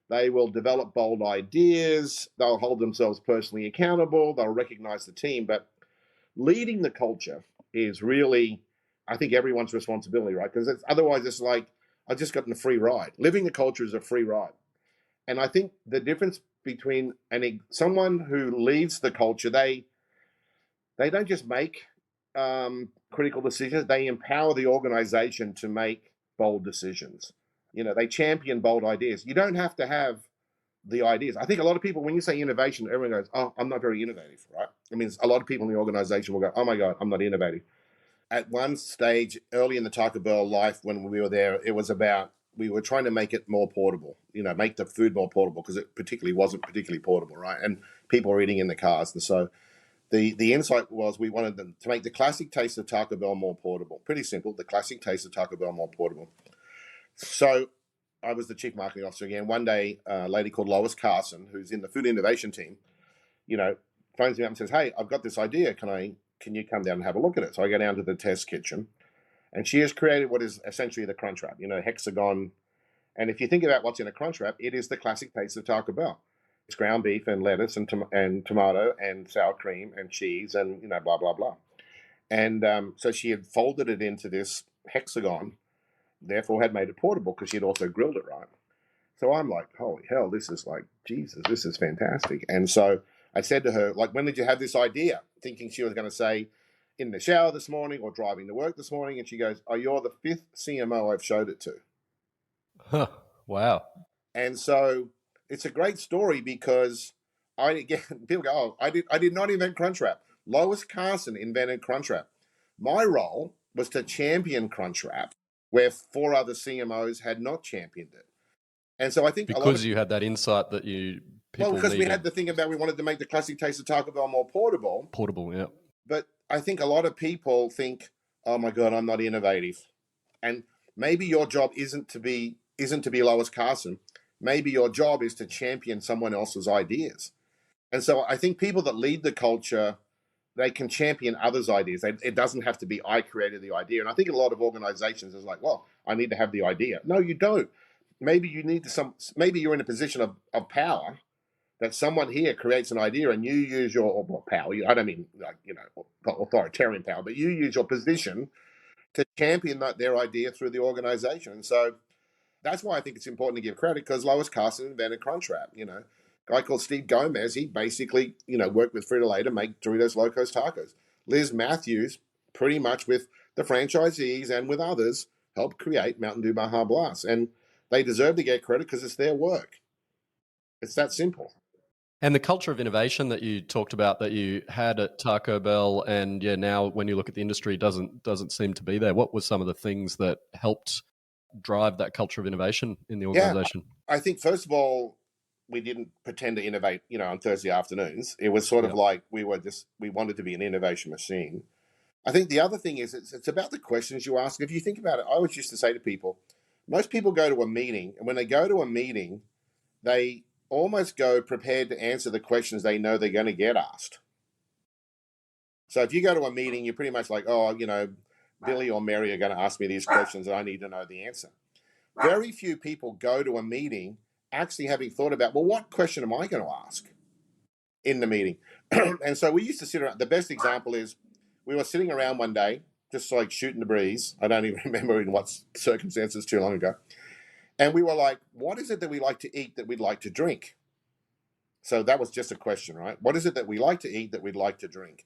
They will develop bold ideas. They'll hold themselves personally accountable. They'll recognize the team. But leading the culture is really, I think, everyone's responsibility, right? Because otherwise it's like, I just gotten a free ride. Living the culture is a free ride. And I think the difference between someone who leads the culture, they don't just make critical decisions, they empower the organization to make bold decisions. They champion bold ideas. You don't have to have the ideas. I think a lot of people, when you say innovation, everyone goes, "Oh, I'm not very innovative," right? I mean, a lot of people in the organization will go, "Oh my God, I'm not innovative." At one stage early in the Taco Bell life, when we were there, it was about, we were trying to make it more portable, make the food more portable, because it wasn't particularly portable, right? And people were eating in the cars. And so the insight was, we wanted them to make the classic taste of Taco Bell more portable. Pretty simple, the classic taste of Taco Bell more portable. So I was the chief marketing officer again. One day, a lady called Lois Carson, who's in the food innovation team, phones me up and says, "Hey, I've got this idea. Can you come down and have a look at it?" So I go down to the test kitchen, and she has created what is essentially the crunch wrap, hexagon. And if you think about what's in a crunch wrap, it is the classic taste of Taco Bell. It's ground beef and lettuce and tomato and sour cream and cheese and blah blah blah. And so she had folded it into this hexagon, therefore had made it portable because she had also grilled it right. So I'm like, holy hell, this is like, Jesus, this is fantastic. And so I said to her, like, when did you have this idea? Thinking she was going to say, in the shower this morning or driving to work this morning. And she goes, "Oh, you're the 5th CMO I've showed it to." Huh. Wow. And so it's a great story because people go, "Oh, I did not invent Crunchwrap. Lois Carson invented Crunchwrap. My role was to champion Crunchwrap where 4 other CMOs had not championed it." And so I think because you had that insight that because needed. we had the thing about, we wanted to make the classic taste of Taco Bell more portable. Portable, yeah. But I think a lot of people think, "Oh my God, I'm not innovative." And maybe your job isn't to be Lois Carson. Maybe your job is to champion someone else's ideas. And so I think people that lead the culture, they can champion others' ideas. It doesn't have to be, "I created the idea." And I think a lot of organizations is like, "Well, I need to have the idea." No, you don't. Maybe you need maybe you're in a position of power, that someone here creates an idea and you use your power. I don't mean like, authoritarian power, but you use your position to champion their idea through the organization. And so that's why I think it's important to give credit, because Lois Carson invented Crunchwrap. A guy called Steve Gomez, he basically, worked with Frito-Lay to make Doritos Locos Tacos. Liz Matthews, pretty much with the franchisees and with others, helped create Mountain Dew Baja Blast. And they deserve to get credit because it's their work. It's that simple. And the culture of innovation that you talked about, that you had at Taco Bell, and now when you look at the industry, doesn't seem to be there. What were some of the things that helped drive that culture of innovation in the organization? Yeah, I think first of all, we didn't pretend to innovate, on Thursday afternoons. It was sort of like we wanted to be an innovation machine. I think the other thing is it's about the questions you ask. If you think about it, I always used to say to people, most people go to a meeting, and when they go to a meeting, they almost go prepared to answer the questions they know they're going to get asked. So if you go to a meeting, you're pretty much like, "Oh, Billy or Mary are going to ask me these questions and I need to know the answer." Very few people go to a meeting actually having thought about, well, what question am I going to ask in the meeting? And so we used to sit around. The best example is, we were sitting around one day, just like shooting the breeze. I don't even remember in what circumstances, too long ago. And we were like, what is it that we like to eat that we'd like to drink? So that was just a question, right? What is it that we like to eat that we'd like to drink?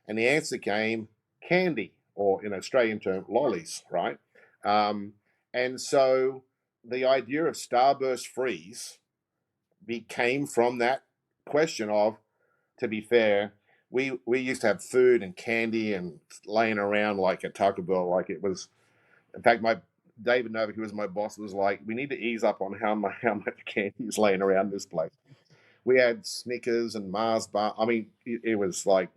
And the answer came candy, or in Australian term, lollies, right? And so the idea of Starburst Freeze came from that question of, to be fair, we used to have food and candy and laying around like at Taco Bell, like it was. In fact, David Novak, who was my boss, was like, "We need to ease up on how much candy is laying around this place." We had Snickers and Mars bar. I mean, it was like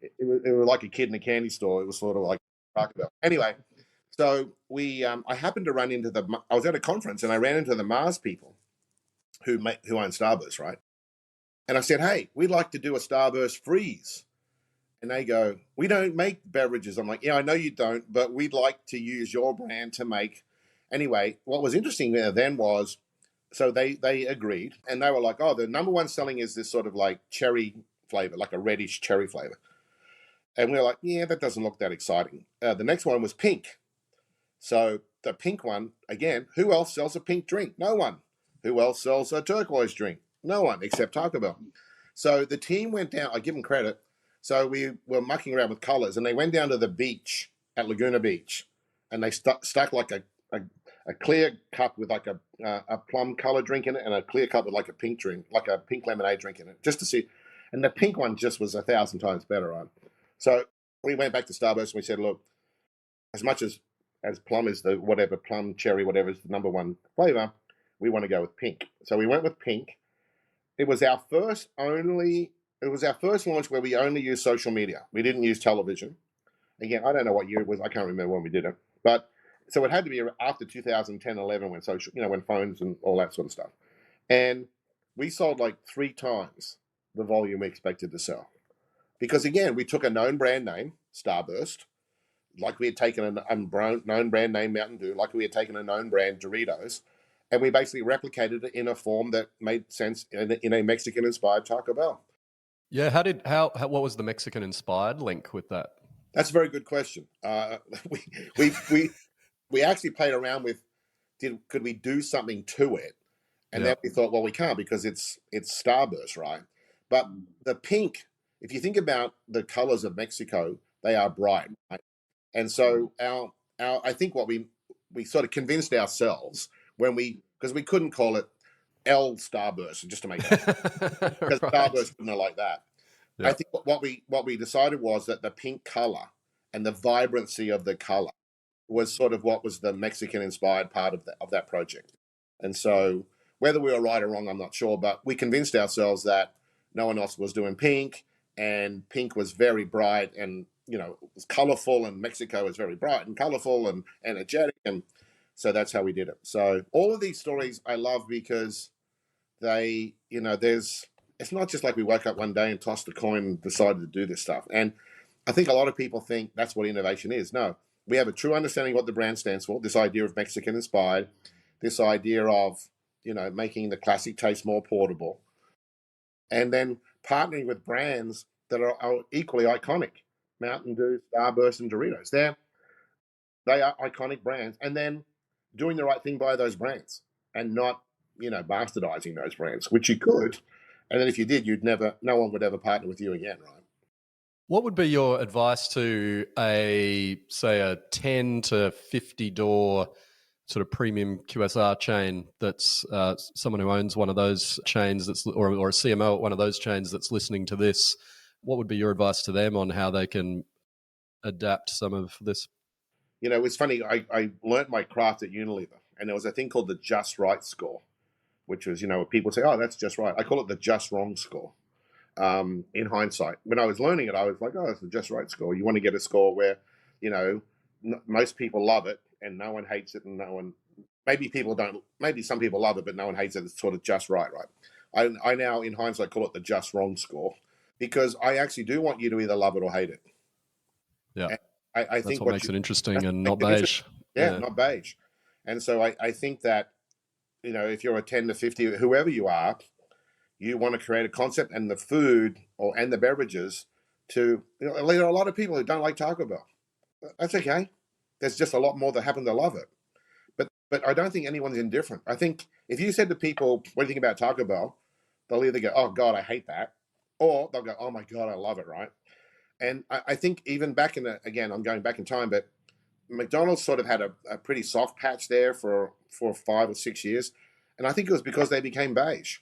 it was like a kid in a candy store. It was sort of like Taco Bell. Anyway, so I happened to run into I was at a conference and I ran into the Mars people who own Starburst, right? And I said, "Hey, we'd like to do a Starburst Freeze." And they go, "We don't make beverages." I'm like, "Yeah, I know you don't, but we'd like to use your brand to make." Anyway, what was interesting there then was, so they agreed, and they were like, "Oh, the number one selling is this sort of like cherry flavor, like a reddish cherry flavor." And we were like, yeah, that doesn't look that exciting. The next one was pink. So the pink one, again, who else sells a pink drink? No one. Who else sells a turquoise drink? No one, except Taco Bell. So the team went down, I give them credit. So we were mucking around with colors, and they went down to the beach at Laguna Beach, and they stuck like a clear cup with like a plum color drink in it, and a clear cup with like a pink drink, like a pink lemonade drink in it, just to see. And the pink one just was 1,000 times better, right? So we went back to Starburst and we said, look, as much as plum is the whatever, plum, cherry, whatever is the number one flavor, we want to go with pink. So we went with pink. It was our first launch where we only used social media. We didn't use television. Again, I don't know what year it was. I can't remember when we did it. But so it had to be after 2010, 11 when social, when phones and all that sort of stuff. And we sold like 3 times the volume we expected to sell. Because again, we took a known brand name, Starburst, like we had taken a known brand name, Mountain Dew, like we had taken a known brand, Doritos, and we basically replicated it in a form that made sense in a Mexican-inspired Taco Bell. Yeah, what was the Mexican-inspired link with that? That's a very good question. We actually played around with could we do something to it, and then we thought, well, we can't because it's Starburst, right? But the pink, if you think about the colors of Mexico, they are bright, right? And so I think what we sort of convinced ourselves because we couldn't call it L Starburst just to make it because Right. Starburst wouldn't have like that. Yeah. I think what we decided was that the pink color and the vibrancy of the color was sort of what was the Mexican inspired part of that project. And so whether we were right or wrong, I'm not sure, but we convinced ourselves that no one else was doing pink, and pink was very bright and it was colorful, and Mexico is very bright and colorful and energetic, and so that's how we did it. So all of these stories I love because they, it's not just like we woke up one day and tossed a coin and decided to do this stuff. And I think a lot of people think that's what innovation is. No, we have a true understanding of what the brand stands for, this idea of Mexican inspired, this idea of, making the classic taste more portable, and then partnering with brands that are equally iconic. Mountain Dew, Starburst, and Doritos. They are iconic brands, and then doing the right thing by those brands and not, bastardizing those brands, which you could. And then if you did, no one would ever partner with you again, right? What would be your advice to say a 10 to 50 door sort of premium QSR chain that's someone who owns one of those chains or a CMO at one of those chains that's listening to this? What would be your advice to them on how they can adapt some of this? It's funny. I learned my craft at Unilever, and there was a thing called the just right score, which was, people say, oh, that's just right. I call it the just wrong score. In hindsight, when I was learning it, I was like, oh, it's the just right score. You want to get a score where, most people love it and no one hates it, and maybe some people love it, but no one hates it. It's sort of just right. I now, in hindsight, call it the just wrong score because I actually do want you to either love it or hate it. Yeah. And I think what makes it interesting and not beige. Yeah, not beige. And so I think that, if you're a 10 to 50, whoever you are, you want to create a concept and the food and the beverages to, there are a lot of people who don't like Taco Bell. That's okay. There's just a lot more that happen to love it. But I don't think anyone's indifferent. I think if you said to people, what do you think about Taco Bell? They'll either go, oh God, I hate that. Or they'll go, oh my God, I love it, right? And I think even back again, I'm going back in time, but McDonald's sort of had a pretty soft patch there for 5 or 6 years. And I think it was because they became beige.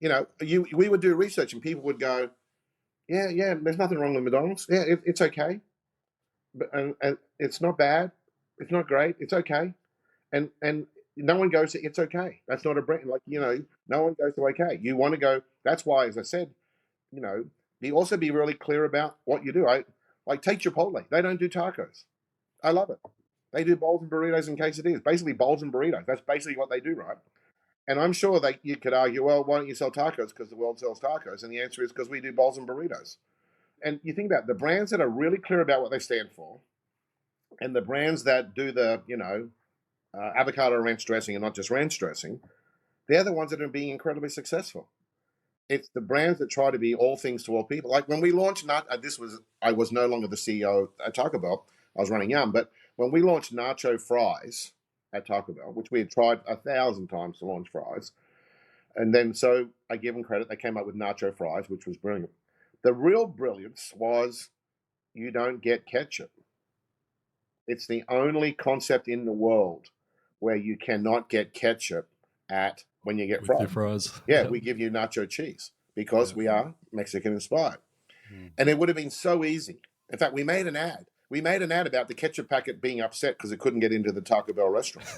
We would do research and people would go, yeah, there's nothing wrong with McDonald's. Yeah, it's okay. But and it's not bad. It's not great. It's okay. And no one goes to it's okay. That's not a brand. No one goes to okay. You want to go. That's why, as I said, be really clear about what you do. Like take Chipotle. They don't do tacos. I love it. They do bowls and burritos and quesadillas. Basically bowls and burritos. That's basically what they do, right? And I'm sure that you could argue, well, why don't you sell tacos? Because the world sells tacos. And the answer is because we do bowls and burritos. And you think about the brands that are really clear about what they stand for, and the brands that do the, avocado ranch dressing and not just ranch dressing, they're the ones that are being incredibly successful. It's the brands that try to be all things to all people. Like when we launched I was no longer the CEO at Taco Bell. I was running Yum, but when we launched nacho fries at Taco Bell, which we had tried 1,000 times to launch fries, and then so I give them credit, they came up with nacho fries, which was brilliant. The real brilliance was you don't get ketchup. It's the only concept in the world where you cannot get ketchup at when you get With your fries. fries. Yeah, we give you nacho cheese because we are Mexican inspired. Mm. And it would have been so easy. In fact, we made an ad. We made an ad about the ketchup packet being upset because it couldn't get into the Taco Bell restaurant.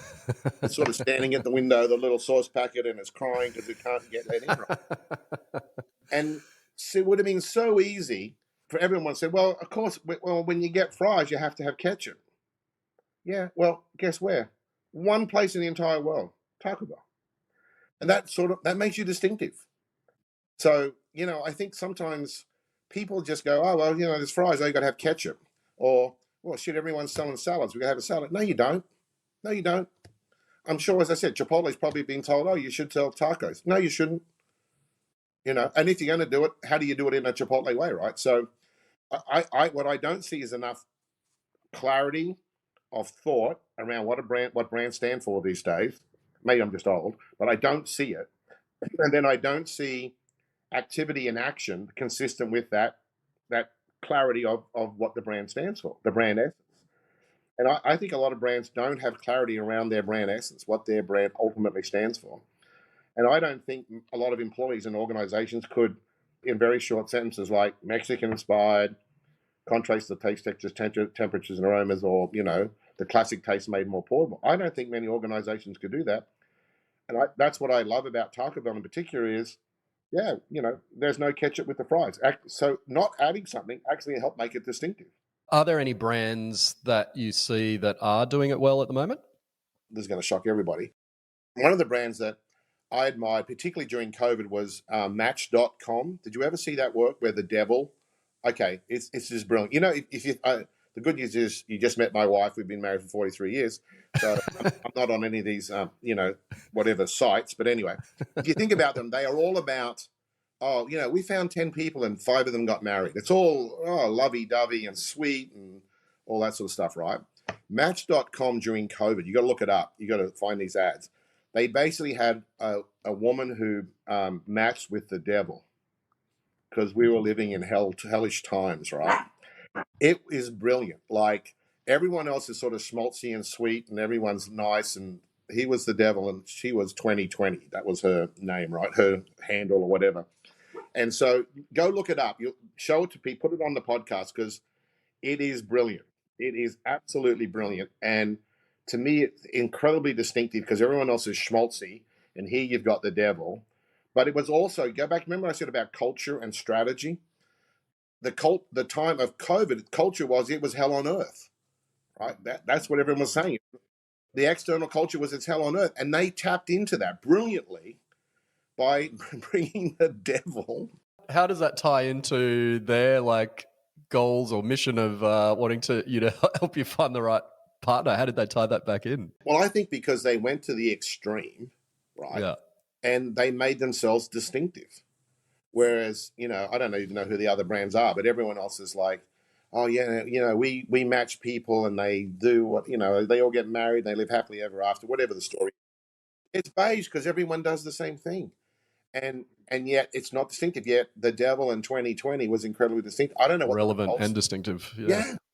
It's sort of standing at the window, the little sauce packet, and it's crying because it can't get that in right. And so it would have been so easy for everyone to say, well, of course, well, when you get fries, you have to have ketchup. Yeah, well, guess where? One place in the entire world, Taco Bell. And that makes you distinctive. So, I think sometimes people just go, oh, well, there's fries, oh, you got to have ketchup. Or, well, shit, everyone's selling salads, we got to have a salad. No, you don't. No, you don't. I'm sure, as I said, Chipotle's probably been told, oh, you should sell tacos. No, you shouldn't. And if you're going to do it, how do you do it in a Chipotle way, right? So, what I don't see is enough clarity of thought around what brands stand for these days. Maybe I'm just old, but I don't see it. And then I don't see activity and action consistent with that clarity of what the brand stands for, the brand essence. And I think a lot of brands don't have clarity around their brand essence, what their brand ultimately stands for. And I don't think a lot of employees and organizations could, in very short sentences like Mexican inspired, contrast the taste, textures, temperatures, and aromas, or, the classic taste made more portable. I don't think many organizations could do that. And that's what I love about Taco Bell in particular is, yeah, there's no ketchup with the fries. So not adding something actually helped make it distinctive. Are there any brands that you see that are doing it well at the moment? This is going to shock everybody. One of the brands that I admired, particularly during COVID, was Match.com. Did you ever see that work where the devil? Okay, it's just brilliant. If you the good news is you just met my wife. We've been married for 43 years, so I'm not on any of these whatever sites. But anyway, if you think about them, they are all about, we found 10 people and 5 of them got married. It's all lovey-dovey and sweet and all that sort of stuff, right? Match.com during COVID, you got to look it up. You got to find these ads. They basically had a woman who matched with the devil because we were living in hellish times, right? It is brilliant. Like everyone else is sort of schmaltzy and sweet, and everyone's nice, and he was the devil, and she was 2020. That was her name, right? Her handle or whatever. And so go look it up. You show it to people, put it on the podcast because it is brilliant. It is absolutely brilliant. And to me, it's incredibly distinctive because everyone else is schmaltzy, and here you've got the devil. But it was also, go back, remember I said about culture and strategy? The time of COVID, culture it was hell on earth, right? That's what everyone was saying. The external culture was it's hell on earth. And they tapped into that brilliantly by bringing the devil. How does that tie into their goals or mission of wanting to help you find the right partner? How did they tie that back in? Well, I think because they went to the extreme, right? Yeah. And they made themselves distinctive. Whereas, I don't even know who the other brands are, but everyone else is like, oh yeah, we match people and they do what, they all get married, they live happily ever after, whatever the story. It's beige because everyone does the same thing. And yet it's not distinctive. Yet the devil in 2020 was incredibly distinct. I don't know what relevant and distinctive.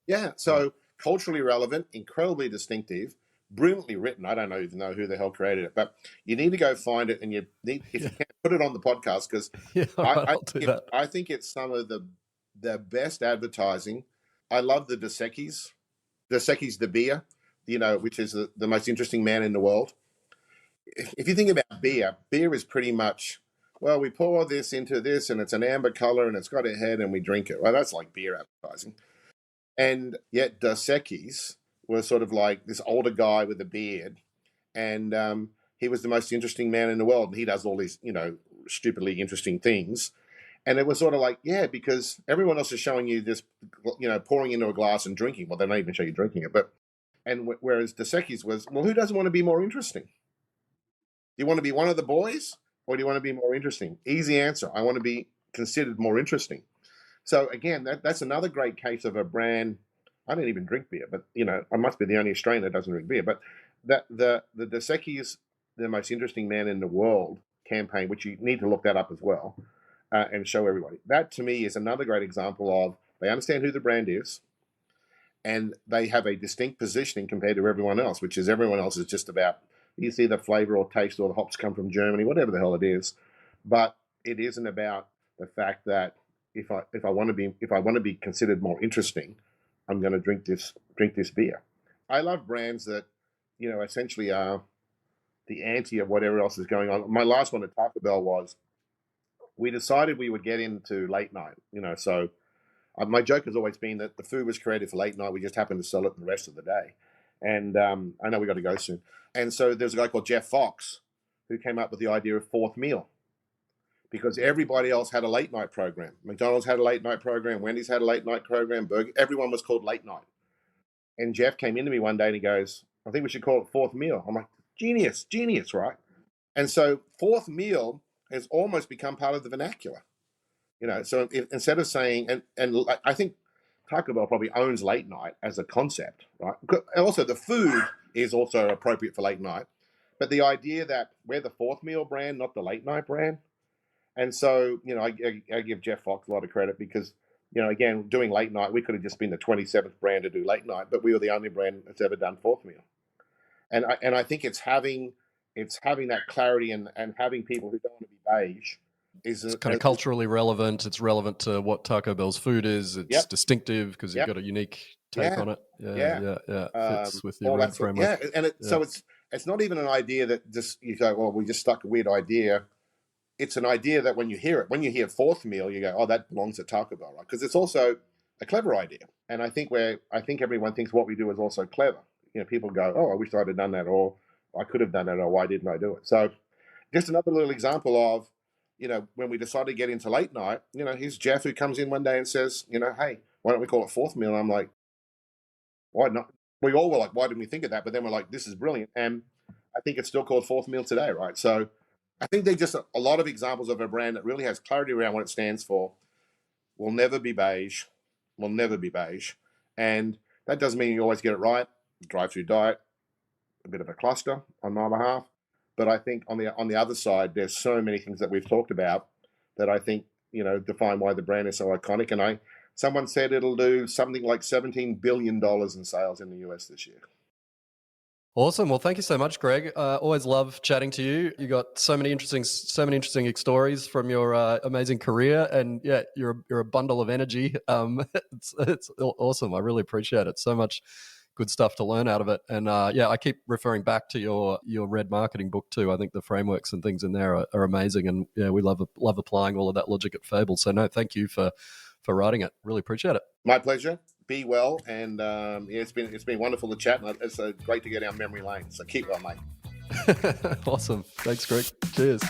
Yeah. So culturally relevant, incredibly distinctive, brilliantly written. I don't even know who the hell created it, but you need to go find it, and you need, if you can, put it on the podcast because I think it's some of the best advertising. I love the Dos Equis. Dos Equis, the beer, which is the most interesting man in the world. If you think about beer is pretty much, well, we pour this into this and it's an amber color and it's got a head and we drink it. Well, that's like beer advertising. And yet Dos Equis was sort of like this older guy with a beard, and he was the most interesting man in the world. And he does all these, stupidly interesting things. And it was sort of like, yeah, because everyone else is showing you this, pouring into a glass and drinking. Well, they don't even show you drinking it. Whereas Dos Equis was, well, who doesn't want to be more interesting? Do you want to be one of the boys? or do you want to be more interesting? Easy answer. I want to be considered more interesting. So again, that's another great case of a brand. I don't even drink beer, but I must be the only Australian that doesn't drink beer. But that the Dos Equis, the most interesting man in the world campaign, which you need to look that up as well, and show everybody. That to me is another great example of they understand who the brand is, and they have a distinct positioning compared to everyone else, which is everyone else is just about you see the flavor or taste or the hops come from Germany, whatever the hell it is, but it isn't about the fact that if I want to be considered more interesting, I'm going to drink this beer. I love brands that essentially are the anti of whatever else is going on. My last one at Taco Bell was we decided we would get into late night. So my joke has always been that the food was created for late night. We just happened to sell it the rest of the day. And I know we got to go soon. And so there's a guy called Jeff Fox who came up with the idea of fourth meal, because everybody else had a late night program. McDonald's had a late night program. Wendy's had a late night program. Burger, everyone was called late night. And Jeff came into me one day and he goes, I think we should call it fourth meal. I'm like, genius, right? And so fourth meal has almost become part of the vernacular. So instead of saying, and I think Taco Bell probably owns late night as a concept, right? Also, the food is also appropriate for late night. But the idea that we're the fourth meal brand, not the late night brand. And so, I give Jeff Fox a lot of credit because, again, doing late night, we could have just been the 27th brand to do late night, but we were the only brand that's ever done fourth meal. And I think it's having that clarity and having people who don't want to be beige. It's kind of culturally relevant. It's relevant to what Taco Bell's food is. It's distinctive because you've got a unique take on it. Fits with your own framework. So it's not even an idea that just you go, well, we just stuck a weird idea. It's an idea that when you hear fourth meal, you go, oh, that belongs at Taco Bell, right? Because it's also a clever idea. And I think everyone thinks what we do is also clever. People go, oh, I wish I'd have done that, or I could have done that, or why didn't I do it? So just another little example of, when we decided to get into late night, here's Jeff who comes in one day and says, hey, why don't we call it fourth meal? And I'm like, why not? We all were like, why didn't we think of that? But then we're like, this is brilliant. And I think it's still called fourth meal today, right? So I think they're just a lot of examples of a brand that really has clarity around what it stands for. Will never be beige. Will never be beige. And that doesn't mean you always get it right. Drive-through diet, a bit of a cluster on my behalf. But I think on the other side, there's so many things that we've talked about that I think, define why the brand is so iconic. And someone said it'll do something like $17 billion in sales in the US this year. Awesome. Well, thank you so much, Greg. Always love chatting to you. You got so many interesting stories from your amazing career, and you're a bundle of energy. It's awesome. I really appreciate it. So much good stuff to learn out of it. And I keep referring back to your Red Marketing book too. I think the frameworks and things in there are amazing, and we love applying all of that logic at Fable. So no, thank you for writing it. Really appreciate it. My pleasure. Be well, and it's been wonderful to chat, and it's great to get down memory lane. So keep well, mate. Awesome. Thanks, Greg. Cheers.